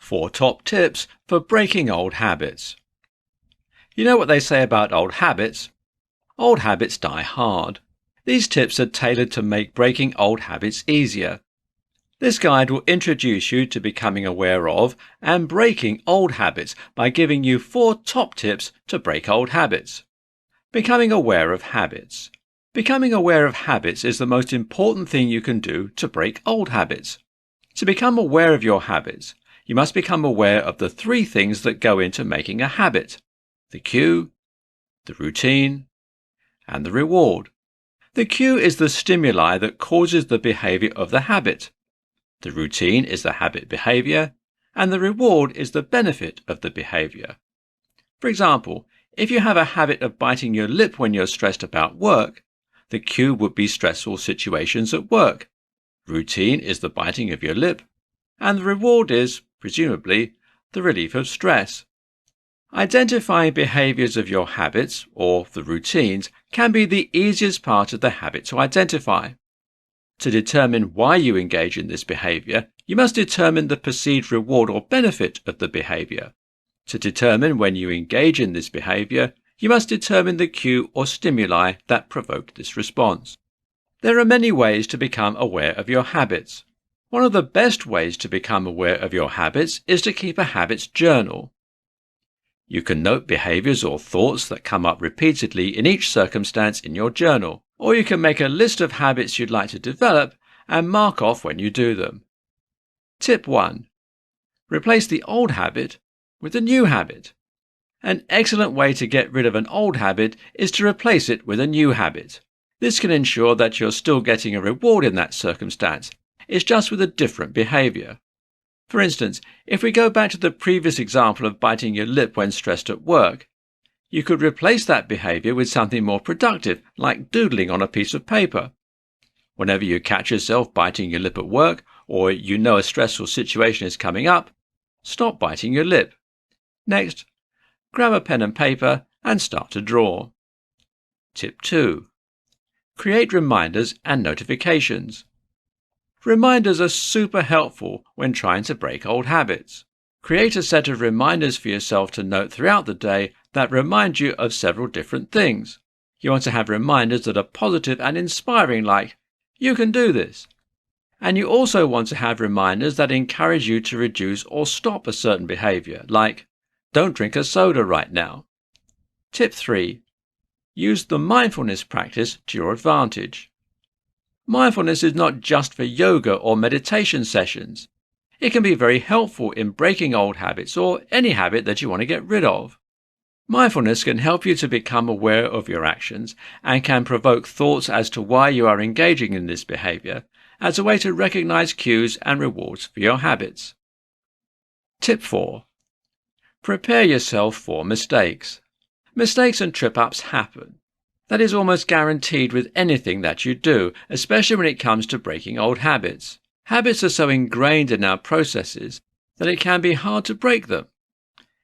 4 top tips for breaking old habits. You know what they say about old habits? Old habits die hard. These tips are tailored to make breaking old habits easier. This guide will introduce you to becoming aware of and breaking old habits by giving you 4 top tips to break old habits. Becoming aware of habits. Becoming aware of habits is the most important thing you can do to break old habits. To become aware of your habits, you must become aware of the 3 things that go into making a habit: the cue, the routine, and the reward. The cue is the stimuli that causes the behavior of the habit. The routine is the habit behavior, and the reward is the benefit of the behavior. For example, if you have a habit of biting your lip when you're stressed about work, the cue would be stressful situations at work. Routine is the biting of your lip, and the reward is, presumably, the relief of stress. Identifying behaviors of your habits, or the routines, can be the easiest part of the habit to identify. To determine why you engage in this behavior, you must determine the perceived reward or benefit of the behavior. To determine when you engage in this behavior, you must determine the cue or stimuli that provoked this response. There are many ways to become aware of your habits. One of the best ways to become aware of your habits is to keep a habits journal. You can note behaviors or thoughts that come up repeatedly in each circumstance in your journal, or you can make a list of habits you'd like to develop and mark off when you do them. Tip 1. Replace the old habit with a new habit. An excellent way to get rid of an old habit is to replace it with a new habit. This can ensure that you're still getting a reward in that circumstance. It's just with a different behavior. For instance, if we go back to the previous example of biting your lip when stressed at work, you could replace that behavior with something more productive, like doodling on a piece of paper. Whenever you catch yourself biting your lip at work, or you know a stressful situation is coming up, stop biting your lip. Next, grab a pen and paper and start to draw. Tip 2. Create reminders and notifications. Reminders are super helpful when trying to break old habits. Create a set of reminders for yourself to note throughout the day that remind you of several different things. You want to have reminders that are positive and inspiring, like, "You can do this." And you also want to have reminders that encourage you to reduce or stop a certain behavior, like, "Don't drink a soda right now." Tip 3. Use the mindfulness practice to your advantage. Mindfulness is not just for yoga or meditation sessions. It can be very helpful in breaking old habits or any habit that you want to get rid of. Mindfulness can help you to become aware of your actions and can provoke thoughts as to why you are engaging in this behavior as a way to recognize cues and rewards for your habits. Tip 4. Prepare yourself for mistakes. Mistakes and trip-ups happen. That is almost guaranteed with anything that you do, especially when it comes to breaking old habits. Habits are so ingrained in our processes that it can be hard to break them.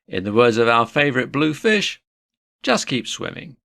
In the words of our favourite blue fish, just keep swimming.